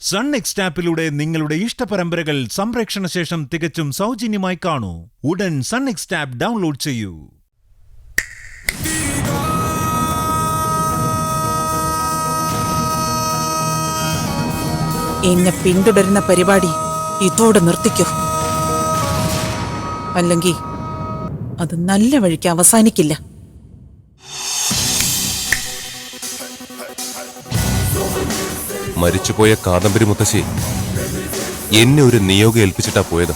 Sun next ആപ്പിലൂടെ നിങ്ങളുടെ ഇഷ്ടപരമ്പരകൾ സംപ്രേക്ഷണ ശേഷം തികച്ചും സൗജന്യമായി കാണൂ. ഉടൻ സൺ നെക്സ്റ്റ് ആപ്പ് ഡൗൺലോഡ് ചെയ്യൂ. എന്നെ പിന്തുടരുന്ന പരിപാടി ഇതോടെ നിർത്തിക്കൂ. അല്ലെങ്കിൽ അത് നല്ല വഴിക്ക് അവസാനിക്കില്ല. മരിച്ചുപോയ കാദംബരി മുത്തശ്ശി എന്നെ ഒരു നിയോഗം ഏൽപ്പിച്ചിട്ടാ പോയത്.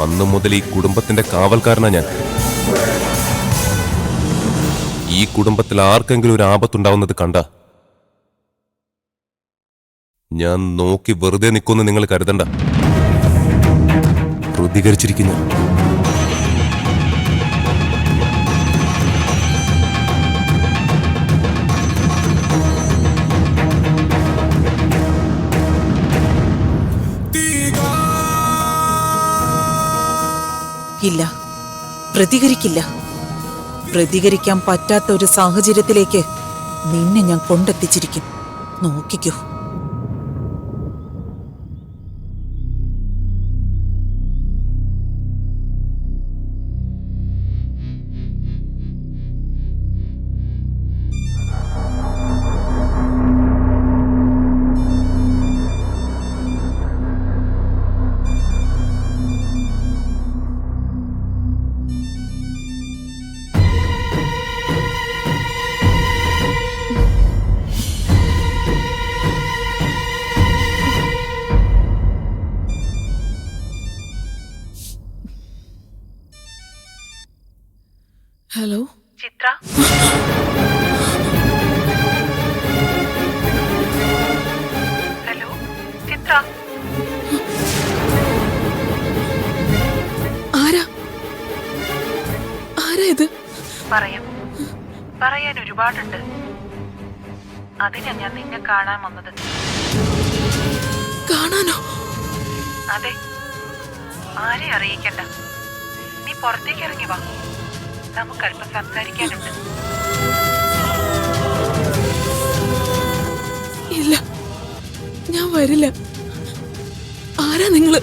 അന്നു മുതൽ ഈ കുടുംബത്തിന്റെ കാവൽക്കാരനാ ഞാൻ. ഈ കുടുംബത്തിൽ ആർക്കെങ്കിലും ഒരു ആപത്തുണ്ടാവുന്നത് കണ്ട ഞാൻ നോക്കി വെറുതെ നിൽക്കുമെന്ന് നിങ്ങൾ കരുതണ്ട. പ്രതികരിച്ചിരിക്കുന്നു. ഇല്ല, പ്രതികരിക്കില്ല. പ്രതികരിക്കാൻ പറ്റാത്ത ഒരു സാഹചര്യത്തിലേക്ക് നിന്നെ ഞാൻ കൊണ്ടെത്തിച്ചിരിക്കും. നോക്കിക്കോ. ഹലോ ചിത്ര, ഹലോ ചിത്ര. ആരാ ഇത്? പറയാൻ ഒരുപാടുണ്ട്. അതിനാ ഞാൻ നിന്നെ കാണാൻ വന്നത്. കാണാനോ? അതെ, ആരെ അറിയിക്കണ്ട. നീ പുറത്തേക്ക് ഇറങ്ങി വാ, നമുക്കല്പം സംസാരിക്കാനുണ്ട്. ഇല്ല, ഞാൻ വരില്ല. ആരാ നിങ്ങള്?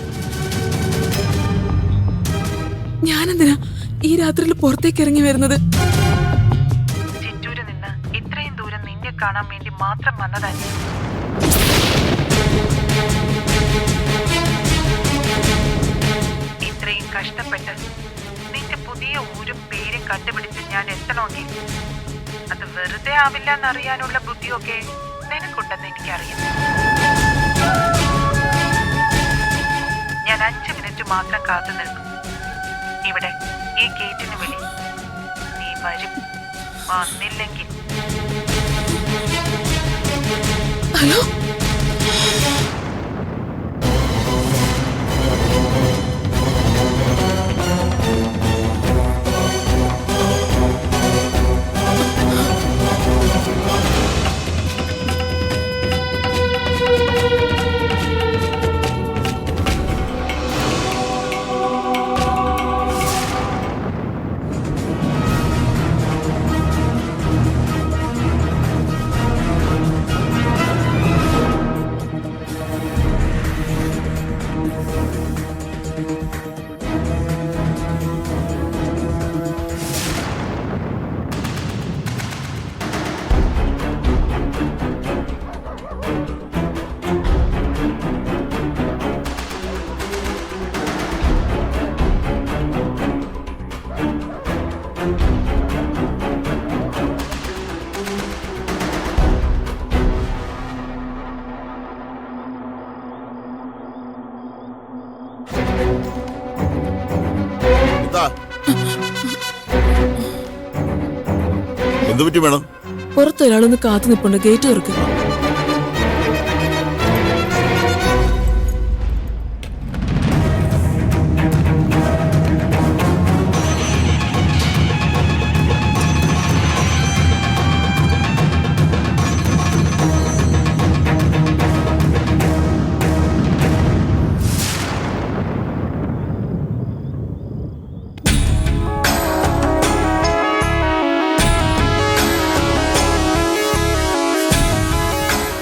ഞാനെന്തിനാ ഈ രാത്രിയിൽ പുറത്തേക്ക് ഇറങ്ങി വരുന്നത്? ചിറ്റൂര് നിന്ന് ഇത്രയും ദൂരം നിന്നെ കാണാൻ വേണ്ടി മാത്രം വന്നതല്ല. ഇത്രയും കഷ്ടപ്പെട്ട് നിന്റെ പുതിയ ഊരും പേരും കണ്ടുപിടിച്ച് ഞാൻ എത്തണമെങ്കിൽ അത് വെറുതെ ആവില്ല എന്നറിയാനുള്ള ബുദ്ധിയൊക്കെ നിനക്കുണ്ടെന്ന് എനിക്കറിയാം. ഞാൻ 5 മിനിറ്റ് മാത്രം കാത്തു നിൽക്കും ഇവിടെ, ഈ ഗേറ്റിന് വെളി. നീ വരും. വന്നില്ലെങ്കിൽ ഹലോ, എന്തുപറ്റി വേണം? പുറത്തൊരാളൊന്ന് കാത്തു നിൽപ്പുണ്ട്. ഗേറ്റ് തുറക്ക്.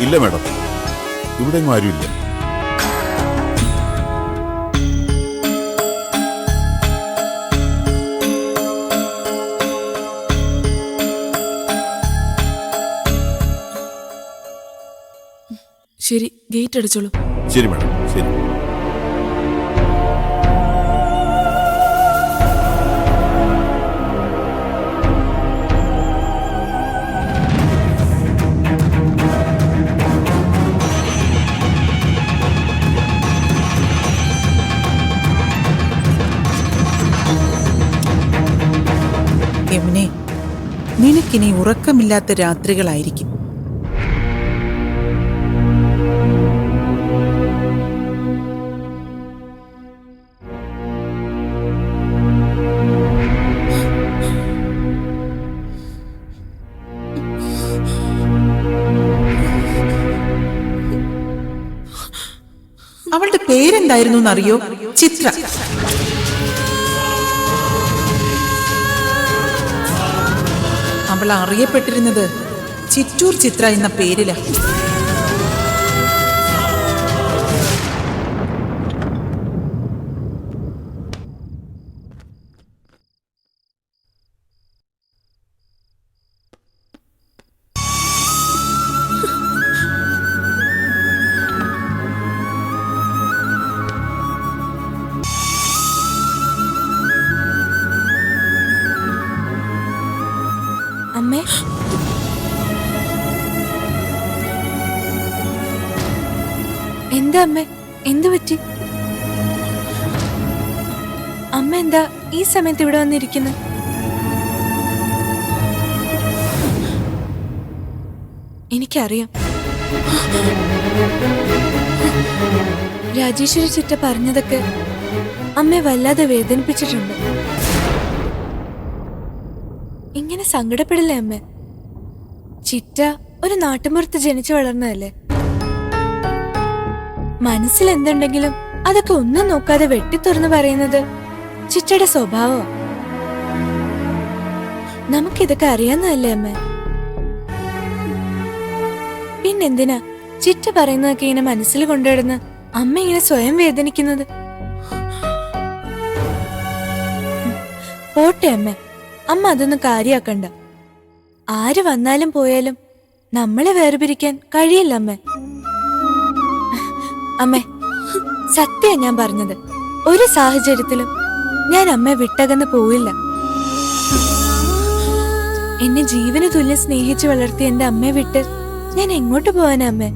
ഇല്ല മാഡം, ഇവിടെ ഒന്നും ആരുമില്ല. ശരി, ഗേറ്റ് അടിച്ചോളൂ. ശരി മാഡം, ശരി. യമുനെ, നിനക്കിനി ഉറക്കമില്ലാത്ത രാത്രികളായിരിക്കും. അവളുടെ പേരെന്തായിരുന്നു എന്നറിയോ? ചിത്ര. അവൾ അറിയപ്പെട്ടിരുന്നത് ചിറ്റൂർ ചിത്ര എന്ന പേരിലാണ്. അമ്മേ, എന്താ അമ്മേ, എന്തു പറ്റി? അമ്മ എന്താ ഈ സമയത്ത് ഇവിടെ വന്നിരിക്കുന്നത്? എനിക്കറിയാം, രാജേശ്വരി ചിറ്റ പറഞ്ഞതൊക്കെ അമ്മയെ വല്ലാതെ വേദനിപ്പിച്ചിട്ടുണ്ട്. ഇങ്ങനെ സങ്കടപ്പെടില്ലേ അമ്മ? ചിറ്റ ഒരു നാട്ടുമ്പുറത്ത് ജനിച്ചു വളർന്നതല്ലേ. മനസ്സിൽ എന്തുണ്ടെങ്കിലും അതൊക്കെ ഒന്നും നോക്കാതെ വെട്ടിത്തുറന്ന് പറയുന്നത് ചിറ്റയുടെ സ്വഭാവമാണ്. നമുക്കിതൊക്കെ അറിയാവുന്നതല്ലേ അമ്മ? പിന്നെന്തിനാ ചിറ്റ പറയുന്നതൊക്കെ ഇങ്ങനെ മനസ്സിൽ കൊണ്ടുവരുന്ന അമ്മ ഇങ്ങനെ സ്വയം വേദനിക്കുന്നത്? പോട്ടെ അമ്മ, അമ്മ അതൊന്നും കാര്യാക്കണ്ട. ആര് വന്നാലും പോയാലും നമ്മളെ വേർപിരിക്കാൻ കഴിയില്ല അമ്മേ. അമ്മേ, സത്യം ഞാൻ പറഞ്ഞത്. ഒരു സാഹചര്യത്തിലും ഞാൻ അമ്മയെ വിട്ടകന്ന് പോവില്ല. എന്നെ ജീവന് തുല്യം സ്നേഹിച്ചു വളർത്തിയ എന്റെ അമ്മയെ വിട്ട് ഞാൻ എങ്ങോട്ട് പോവാനാ അമ്മേ?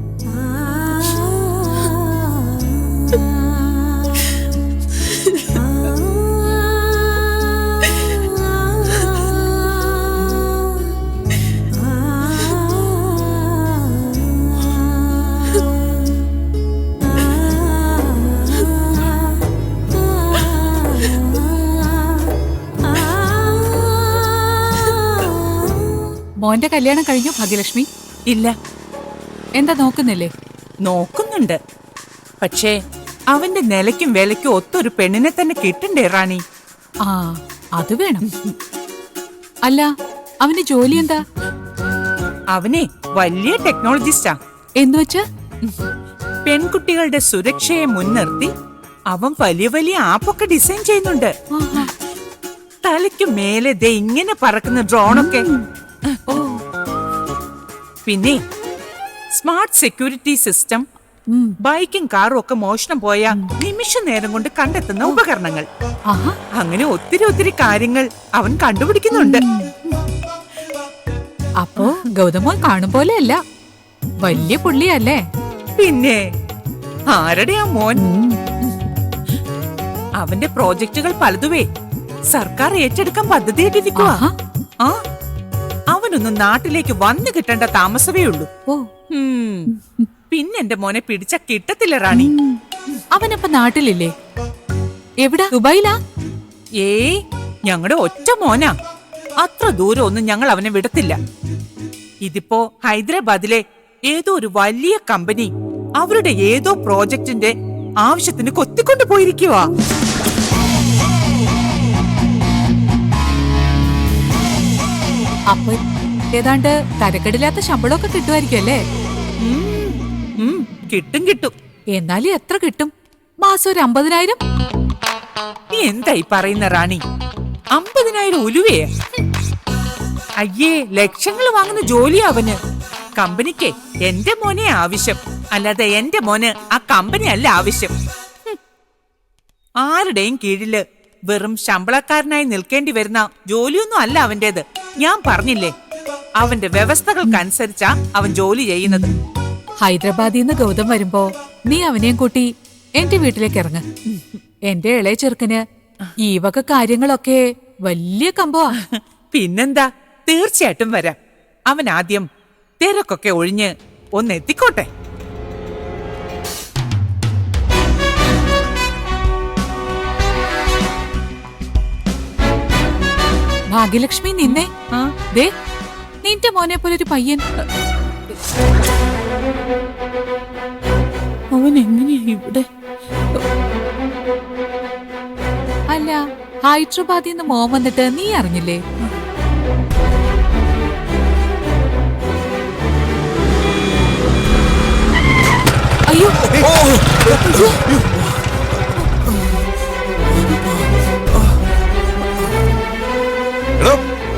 മോന്റെ കല്യാണം കഴിഞ്ഞു ഭാഗ്യലക്ഷ്മി? ഇല്ല. എന്താ നോക്കുന്നില്ലേ? നോക്കുന്നുണ്ട്, പക്ഷേ അവന്റെ നിലയ്ക്കും വിലയ്ക്കും ഒത്തൊരു പെണ്ണിനെ തന്നെ കിട്ടണ്ടേ റാണി? ആ, അത് വേണം. അല്ല, അവന് ജോലി എന്താ? അവനെ വലിയ ടെക്നോളജിസ്റ്റാ. എന്നുവെച്ചാ പെൺകുട്ടികളുടെ സുരക്ഷയെ മുൻനിർത്തി അവൻ വലിയ വലിയ ആപ്പൊക്കെ ഡിസൈൻ ചെയ്യുന്നുണ്ട്. തലയ്ക്ക് മേലെ ദേ ഇങ്ങനെ പറക്കുന്ന ഡ്രോണൊക്കെ. പിന്നെ സ്മാർട്ട് സെക്യൂരിറ്റി സിസ്റ്റം, ബൈക്കും കാറും ഒക്കെ മോഷണം പോയ നിമിഷ നേരം കൊണ്ട് കണ്ടെത്തുന്ന ഉപകരണങ്ങൾ. അങ്ങനെ ഒത്തിരി ഒത്തിരി കാര്യങ്ങൾ അവൻ കണ്ടുപിടിക്കുന്നുണ്ട്. അപ്പോ ഗൗതമോൻ കാണും പോലെയല്ല, വലിയ പുള്ളിയല്ലേ? പിന്നെ ആരുടെ ആ മോൻ? അവന്റെ പ്രോജക്റ്റുകൾ പലതുവേ സർക്കാർ ഏറ്റെടുക്കാൻ പദ്ധതിയിട്ടിരിക്കുക. അവനൊന്നും നാട്ടിലേക്ക് വന്നു കിട്ടേണ്ട താമസമേ ഉള്ളൂ. പിന്നെ എന്റെ മോനെ പിടിച്ച കിട്ടത്തില്ല റാണി. അവനപ്പ നാട്ടിലില്ലേ? എവിടാ? ദുബായിലാ? ഏയ്, ഞങ്ങളുടെ ഒറ്റ മോനാ. അത്ര ദൂരം ഒന്നും ഞങ്ങൾ അവനെ വിടത്തില്ല. ഇതിപ്പോ ഹൈദരാബാദിലെ ഏതോ ഒരു വലിയ കമ്പനി അവരുടെ ഏതോ പ്രോജക്റ്റിന്റെ ആവശ്യത്തിന് കൊത്തിക്കൊണ്ടു പോയിരിക്കുവാ. അപ്പൊ ഏതാണ്ട് തരക്കെടില്ലാത്ത ശമ്പളമൊക്കെ കിട്ടുമായിരിക്കും അല്ലേ? കിട്ടും കിട്ടും. എന്നാലും എത്ര കിട്ടും? മാസം ഒരു 50,000? നീ എന്തായി പറയുന്ന റാണി? 50,000 ഉലുവയെ? അയ്യേ, ലക്ഷങ്ങൾ വാങ്ങുന്ന ജോലിയാ അവന്. കമ്പനിക്ക് എന്റെ മോനെ ആവശ്യം, അല്ലാതെ എന്റെ മോന് ആ കമ്പനി അല്ല ആവശ്യം. ആരുടെയും കീഴില് വെറും ശമ്പളക്കാരനായി നിൽക്കേണ്ടി വരുന്ന ജോലിയൊന്നും അല്ല അവന്റേത്. ഞാൻ പറഞ്ഞില്ലേ, അവന്റെ വ്യവസ്ഥകൾക്കനുസരിച്ചാ അവൻ ജോലി ചെയ്യുന്നത്. ഹൈദരാബാദിൽ നിന്ന് ഗൗതം വരുമ്പോ നീ അവനെയും കൂട്ടി എന്റെ വീട്ടിലേക്ക് ഇറങ്ങ്. എന്റെ ഇളയ ചെറുക്കന് ഈ വക കാര്യങ്ങളൊക്കെ വലിയ കമ്പമാ. പിന്നെന്താ, തീർച്ചയായിട്ടും വരാം. അവൻ ആദ്യം തിരക്കൊക്കെ ഒഴിഞ്ഞ് ഒന്ന് എത്തിക്കോട്ടെ. ഭാഗ്യലക്ഷ്മി നിന്നെ ദേ, നിന്റെ മോനെ പോലെ ഒരു പയ്യൻ. അവൻ എങ്ങനെയാ ഇവിടെ? അല്ല, ഹൈദരാബാദിൽ നിന്ന് മോൻ വന്നിട്ട് നീ അറിഞ്ഞില്ലേ? അയ്യോ, എടോ,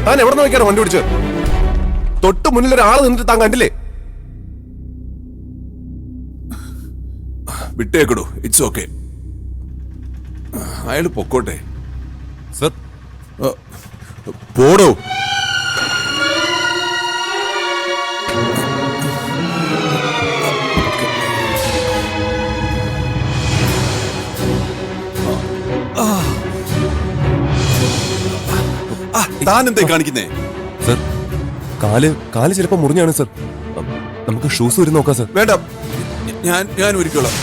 താൻ എവിടെ നോക്കിയാണ് വണ്ടി പിടിച്ച്? തൊട്ട് മുന്നിൽ ഒരാള് നിന്നിട്ട് താൻ കണ്ടില്ലേ? വിട്ടേക്കടോ, ഇറ്റ്സ് ഓക്കെ. അയാൾ പൊക്കോട്ടെ. സർ, പോടോ. താൻ എന്തായി കാണിക്കുന്നേ? സർ, കാല് ചിലപ്പോ മുറിഞ്ഞാണ് സർ. നമുക്ക് ഷൂസ് ഊരി നോക്കാം സർ. വേണ്ട, ഞാൻ ഒരിക്കോളാം.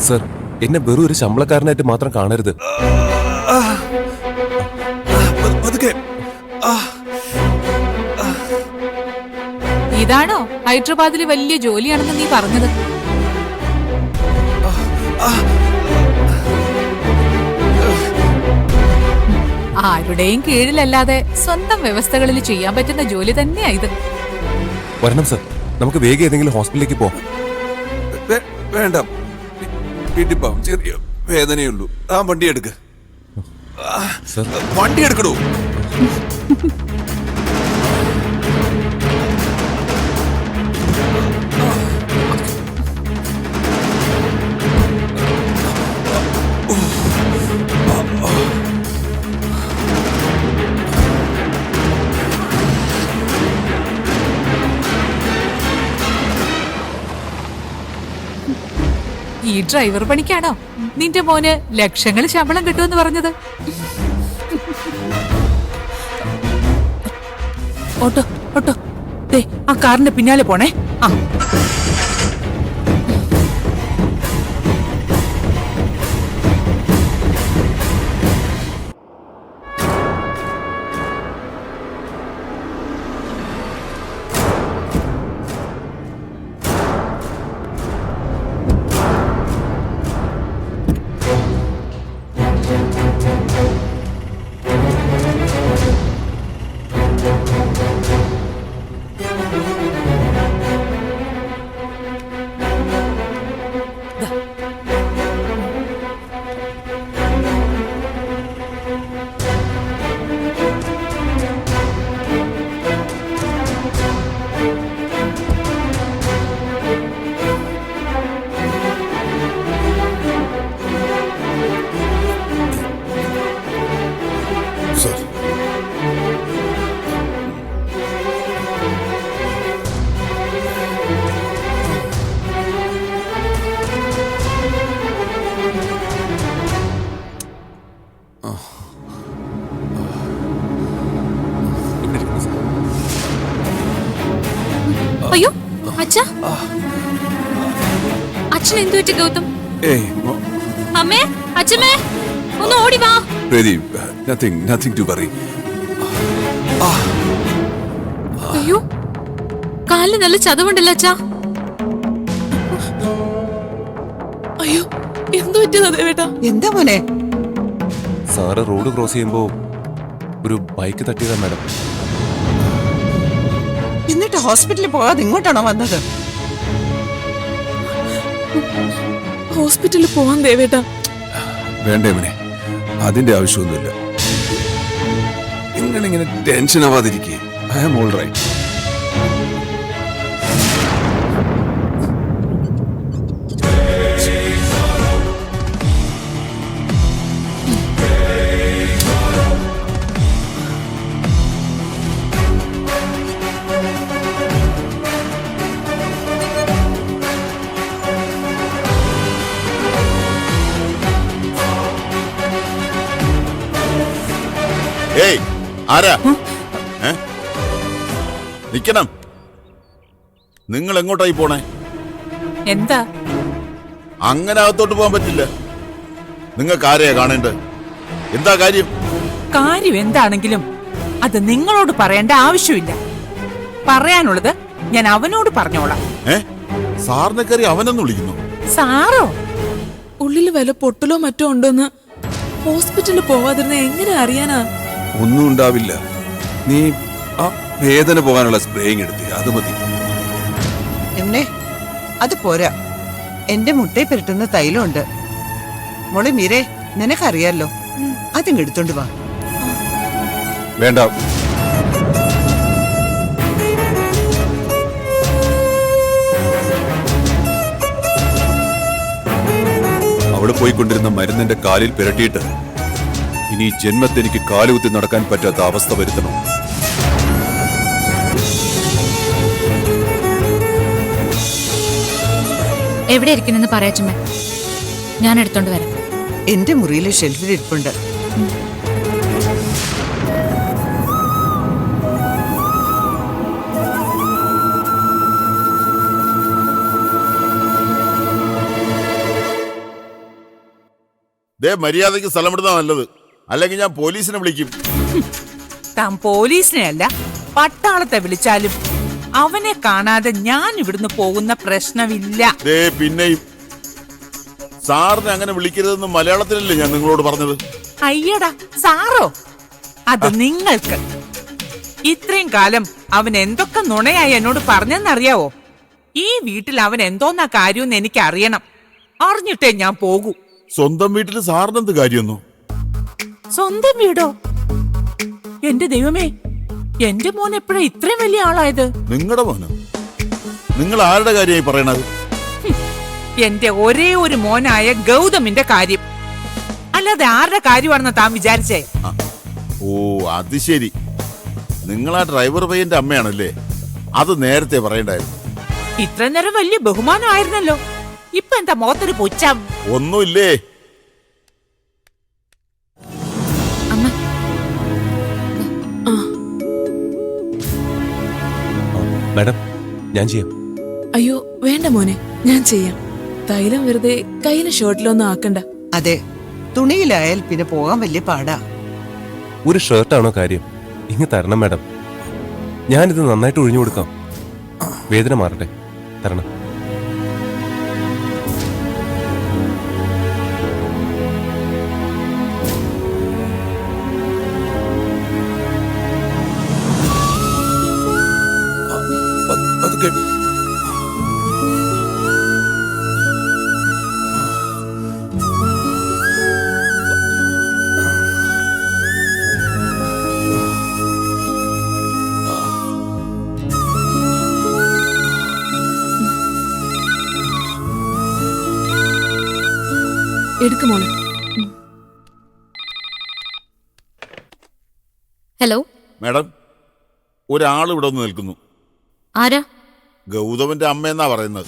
സർ, എന്നെ വെറും ഒരു ശമ്പളക്കാരനായിട്ട് മാത്രം കാണരുത്. പതുക്കെ. ഇതാണോ ഹൈദരാബാദിൽ വലിയ ജോലിയാണെന്ന് നീ പറഞ്ഞത്? ആരുടെയും കീഴിലല്ലാതെ സ്വന്തം വ്യവസ്ഥകളിൽ ചെയ്യാൻ പറ്റുന്ന ജോലി തന്നെയാ ഇത്. വരണം സർ, നമുക്ക് വേഗം ഏതെങ്കിലും ഹോസ്പിറ്റലിലേക്ക് പോവാം. വേണ്ട, വീട്ടിൽ പോവാം. ചെറിയ വേദനയുള്ളൂ. ആ വണ്ടി എടുക്ക്. സർ, വണ്ടി എടുക്കടോ. ഈ ഡ്രൈവർ പണിക്കാണോ നിന്റെ മോന് ലക്ഷങ്ങൾ ശമ്പളം കിട്ടുമെന്ന് പറഞ്ഞത്? ഓട്ടോ ഓട്ടോ, ദേ ആ കാറിന്റെ പിന്നാലെ പോണേ. ആ, അയ്യോ അച്ഛ, അച്ഛൻ എന്തു പറ്റി ഗൗതം? അമ്മേ, അച്ഛമ്മേ, ഒന്ന് ഓടി വാ. Nothing to worry. അയ്യോ, കാലിന് നല്ല ചതവുണ്ടല്ലോ അച്ഛാ. അയ്യോ, എന്തു പറ്റിയതാ ദേവേട്ടാ? എന്താ മോനെ? സാറ് റോഡ് ക്രോസ് ചെയ്യുമ്പോ ഒരു ബൈക്ക് തട്ടിയതാ മാഡം. എന്നിട്ട് ഹോസ്പിറ്റലിൽ പോകാതെ ഇങ്ങോട്ടാണോ വന്നത്? ഹോസ്പിറ്റലിൽ പോവാൻ ദേവേട്ടാ. വേണ്ടേ മോനെ, അതിന്റെ ആവശ്യമൊന്നുമില്ല. നിങ്ങളിങ്ങനെ ടെൻഷൻ ആവാതിരിക്കേ. I am all right. ഏയ് ആരാ? നിക്കണം. നിങ്ങൾ എങ്ങോട്ടായി പോണേ? എന്താ? അങ്ങനെ അകത്തോട്ട് പോകാൻ പറ്റില്ല. നിങ്ങൾക്ക് ആരെയാ കാണേണ്ടത്? എന്താ കാര്യം? കാര്യം എന്താണെങ്കിലും അത് നിങ്ങളോട് പറയേണ്ട ആവശ്യമില്ല. പറയാനുള്ളത് ഞാൻ അവനോട് പറഞ്ഞോളാം. സാറിനെ കയറി അവനെന്ന് വിളിക്കുന്നു. സാറോ? ഉള്ളിൽ വല്ല പൊട്ടലോ മറ്റോ ഉണ്ടോന്ന് ഹോസ്പിറ്റലിൽ പോവാതിരുന്ന എങ്ങനെ അറിയാനാ? ഒന്നും ഉണ്ടാവില്ല. നീ ആ വേദന പോകാനുള്ള സ്പ്രേയിങ് എടുത്തി, അത് മതി. എന്നെ അത് പോരാ, എന്റെ മുട്ടയെ പുരട്ടുന്ന തൈലമുണ്ട്. മോളെ മീരെ, നിനക്കറിയാലോ, അതിങ്ങ് എടുത്തോണ്ട് വാ. വേണ്ട. അവിടെ പോയിക്കൊണ്ടിരുന്ന മരുന്നിന്റെ കാലിൽ പുരട്ടിയിട്ട് ഇനി ജന്മത്തെനിക്ക് കാലുകുത്തി നടക്കാൻ പറ്റാത്ത അവസ്ഥ വരുത്തണം. എവിടെ ഇരിക്കുന്നെന്ന് പറയാച്ചുമ്മേ, ഞാൻ എടുത്തോണ്ട് വരാം. എന്റെ മുറിയിലെ ഷെൽഫിൽ ഇരിപ്പുണ്ട്. മര്യാദയ്ക്ക് സ്ഥലമിടുന്ന നല്ലത്, അല്ലെങ്കിൽ ഞാൻ പോലീസിനെ വിളിക്കും. താൻ പോലീസിനെ അല്ല, പട്ടാളത്തെ വിളിച്ചാലും അവനെ കാണാതെ ഞാൻ ഇവിടുന്ന് പോകുന്ന പ്രശ്നമില്ല. പിന്നെയും സാറിനെ അങ്ങനെ വിളിക്കരുതെന്ന് മലയാളത്തിലല്ലേ ഞാൻ നിങ്ങളോട് പറഞ്ഞത്? അയ്യടാ സാറോ? അത് നിങ്ങൾക്ക്. ഇത്രയും കാലം അവൻ എന്തൊക്കെ നുണയായി എന്നോട് പറഞ്ഞെന്നറിയാവോ? ഈ വീട്ടിൽ അവൻ എന്തോന്നാ കാര്യമെന്ന് എനിക്ക് അറിയണം. അറിഞ്ഞിട്ടേ ഞാൻ പോകൂ. സ്വന്തം വീട്ടിൽ സാറിനെന്ത് കാര്യമൊന്നു? സ്വന്തം വീടോ? എന്റെ ദൈവമേ, എന്റെ മോൻ എപ്പോഴാ ഇത്രയും വലിയ ആളായത്? നിങ്ങളുടെ മോനോ? നിങ്ങൾ ആരുടെ കാര്യമായി പറയണത്? എന്റെ ഒരേ ഒരു മോനായ ഗൗതമിന്റെ കാര്യം. അല്ലാതെ ആരുടെ കാര്യമാണെന്ന് താൻ വിചാരിച്ചേ? ഓ അത് ശരി, നിങ്ങൾ ആ ഡ്രൈവർ പയ്യന്റെ അമ്മയാണല്ലേ? അത് നേരത്തെ പറയണ്ടായിരുന്നു. ഇത്ര നേരം വലിയ ബഹുമാനമായിരുന്നല്ലോ, ഇപ്പൊ എന്താ മുഖത്തൊരു പുച്ഛം? ഒന്നുമില്ലേ. അമ്മ, മാഡം, ഞാൻ ചെയ്യാം. അയ്യോ വേണ്ട മോനെ, ഞാൻ ചെയ്യാം. തൈലം വെറുതെ കയ്യിലെ ഷർട്ടിലൊന്നും ആക്കണ്ട. അതെ, തുണിയിലായാൽ പിന്നെ പോകാൻ വലിയ പാടാ. ഒരു ഷർട്ടാണോ കാര്യം? ഇങ്ങ് തരണം മാഡം. ഞാനിത് നന്നായിട്ട് ഒഴിഞ്ഞു കൊടുക്കാം. വേദന മാറട്ടെ, തരണം. അതൊക്കെ എടുക്ക് മോളെ. ഹലോ മാഡം, ഒരാൾ ഇവിടെ ഒന്ന് നിൽക്കുന്നു. ആരാ? ഗൗതമന്റെ അമ്മയെന്നാ പറയുന്നത്.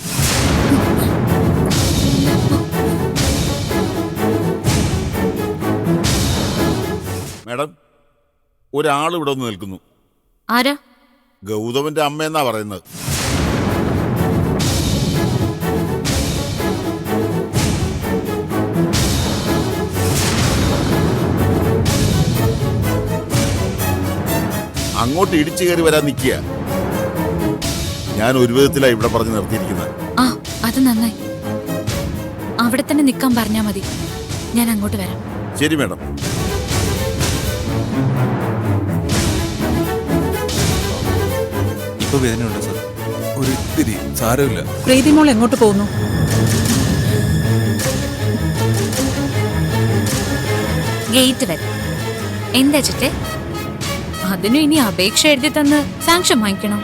മാഡം, ഒരാൾ ഇവിടെ ഒന്ന് നിൽക്കുന്നു. ആരാ? ഗൗതമന്റെ അമ്മയെന്നാ പറയുന്നത്. അങ്ങോട്ട് ഇടിച്ചു കയറി വരാൻ നിൽക്കുക. ഞാൻ ഒരു വിധത്തിലാണ് ഇവിടെ പറഞ്ഞു നിർത്തിയിരിക്കുന്നത്. ആ, അത് നന്നായി. അവിടെ തന്നെ നിൽക്കാൻ പറഞ്ഞാ മതി, ഞാൻ അങ്ങോട്ട് വരാം. ശരി മാഡം. ഇപ്പൊ വേദനയുണ്ടോ സാർ? ഒരു ഇത്തിരി, സാരമില്ല. പ്രീതിമോൾ എങ്ങോട്ട് പോകുന്നു? ഗേറ്റ് വരെ. എന്താ ചിറ്റെ? അതിനും ഇനി അപേക്ഷ എഴുതി തന്ന് സാങ്ഷൻ വാങ്ങിക്കണം.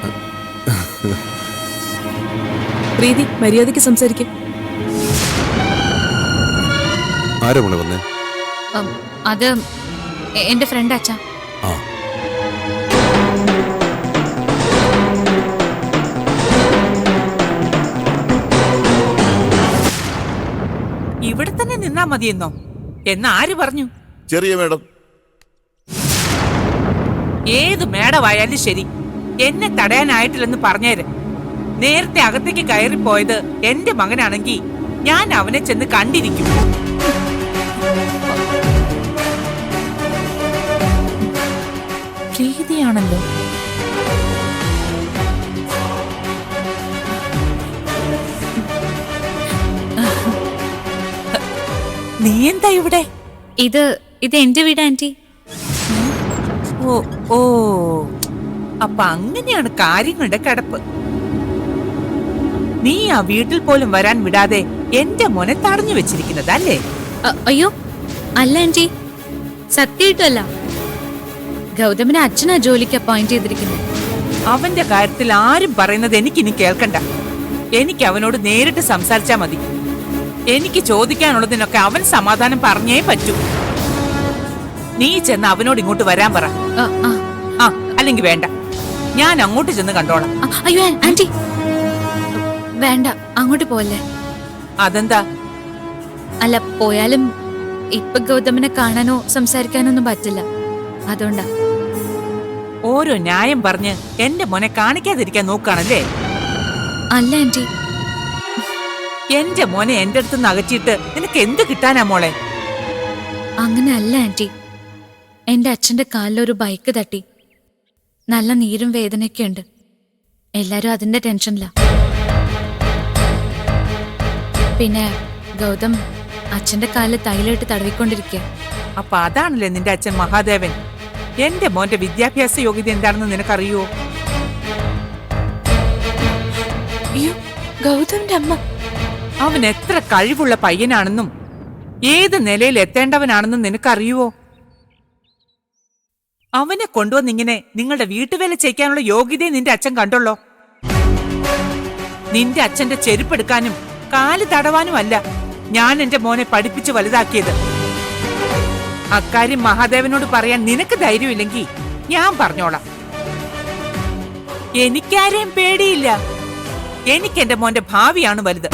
പ്രീതി, മര്യാദയ്ക്ക് സംസാരിക്കും. ആരാ മോളെ വന്നേ? അത് എന്റെ ഫ്രണ്ട് അച്ഛാ. ആ, ഇവിടെ തന്നെ നിന്നാ മതിയെന്നോ? എന്ന് ആര് പറഞ്ഞു? ചെറിയ മേഡം. ഏത് മേടമായാലും ശരി, എന്നെ തടയാനായിട്ടില്ലെന്ന് പറഞ്ഞേര്. നേരത്തെ അകത്തേക്ക് കയറിപ്പോയത് എന്റെ മകനാണെങ്കിൽ ഞാൻ അവനെ ചെന്ന് കണ്ടിരിക്കും. പ്രീതിയാണല്ലോ. നീ എന്താ ഇവിടെ? ഇത് എന്റെ വീട് ആന്റി. ഓ ഓ, അപ്പൊ അങ്ങനെയാണ് കാര്യങ്ങളുടെ കിടപ്പ്. നീ ആ വീട്ടിൽ പോലും വരാൻ വിടാതെ എന്റെ മോനെ തടഞ്ഞു വെച്ചിരിക്കുന്നത് അല്ലേ? അയ്യോ അല്ല ആന്റി, സത്യമായിട്ടല്ല. ഗൗതമിനെ അച്ഛനാ ജോലിക്ക് അപ്പോയിന്റ് ചെയ്തിരിക്കുന്നത്. അവന്റെ കാര്യത്തിൽ ആരും പറയുന്നത് എനിക്കിനി കേൾക്കണ്ട. എനിക്ക് അവനോട് നേരിട്ട് സംസാരിച്ചാ മതി. എനിക്ക് ചോദിക്കാനുള്ളതിനൊക്കെ അവൻ സമാധാനം പറഞ്ഞേ പറ്റൂ. നീ ചെന്ന് അവനോട് ഇങ്ങോട്ട് വരാൻ പറ. ആ, അല്ലെങ്കിൽ വേണ്ട, ഞാൻ അങ്ങോട്ട് ചെന്ന് കണ്ടോളാം. അയ്യോ ആന്റി, വേണ്ട, അങ്ങോട്ട് പോവല്ലേ. അതെന്താ? അല്ല, പോയാലും ഇപ്പൊ ഗൗതമിനെ കാണാനോ സംസാരിക്കാനോ ഒന്നും പറ്റില്ല, അതുകൊണ്ടാ. ഓരോ ന്യായം പറഞ്ഞ് എന്റെ മോനെ കാണിക്കാതിരിക്കാൻ നോക്കാണല്ലേ? അല്ല ആന്റി, എന്റെ മോനെ എന്റെ അടുത്ത് അകറ്റിയിട്ട് നിനക്ക് എന്ത് കിട്ടാനാ മോളെ? അങ്ങനെ അല്ല ആന്റി. എന്റെ അച്ഛന്റെ കാലിലൊരു ബൈക്ക് തട്ടി, നല്ല നീരും വേദനയൊക്കെ ഉണ്ട്. എല്ലാരും അതിന്റെ ടെൻഷനിലാ. പിന്നെ ഗൗതം അച്ഛന്റെ കാലിൽ തൈലിട്ട് തടവിക്കൊണ്ടിരിക്കുക. അപ്പൊ അതാണല്ലേ നിന്റെ അച്ഛൻ മഹാദേവൻ? എന്റെ മോന്റെ വിദ്യാഭ്യാസ യോഗ്യത എന്താണെന്ന് നിനക്കറിയോ? അയ്യോ, ഗൗതമിന്റെ അമ്മ. അവൻ എത്ര കഴിവുള്ള പയ്യനാണെന്നും ഏത് നിലയിൽ എത്തേണ്ടവനാണെന്നും നിനക്കറിയുവോ? അവനെ കൊണ്ടുവന്നിങ്ങനെ നിങ്ങളുടെ വീട്ടുവേല ചെയ്യിക്കാനുള്ള യോഗ്യതയെ നിന്റെ അച്ഛൻ കണ്ടുള്ളോ? നിന്റെ അച്ഛന്റെ ചെരുപ്പെടുക്കാനും കാല് തടവാനുമല്ല ഞാൻ എന്റെ മോനെ പഠിപ്പിച്ച് വലുതാക്കിയത്. അക്കാര്യം മഹാദേവനോട് പറയാൻ നിനക്ക് ധൈര്യമില്ലെങ്കിൽ ഞാൻ പറഞ്ഞോളാം. എനിക്കാരെയും പേടിയില്ല. എനിക്ക് എന്റെ മോന്റെ ഭാവിയാണ് വലുത്.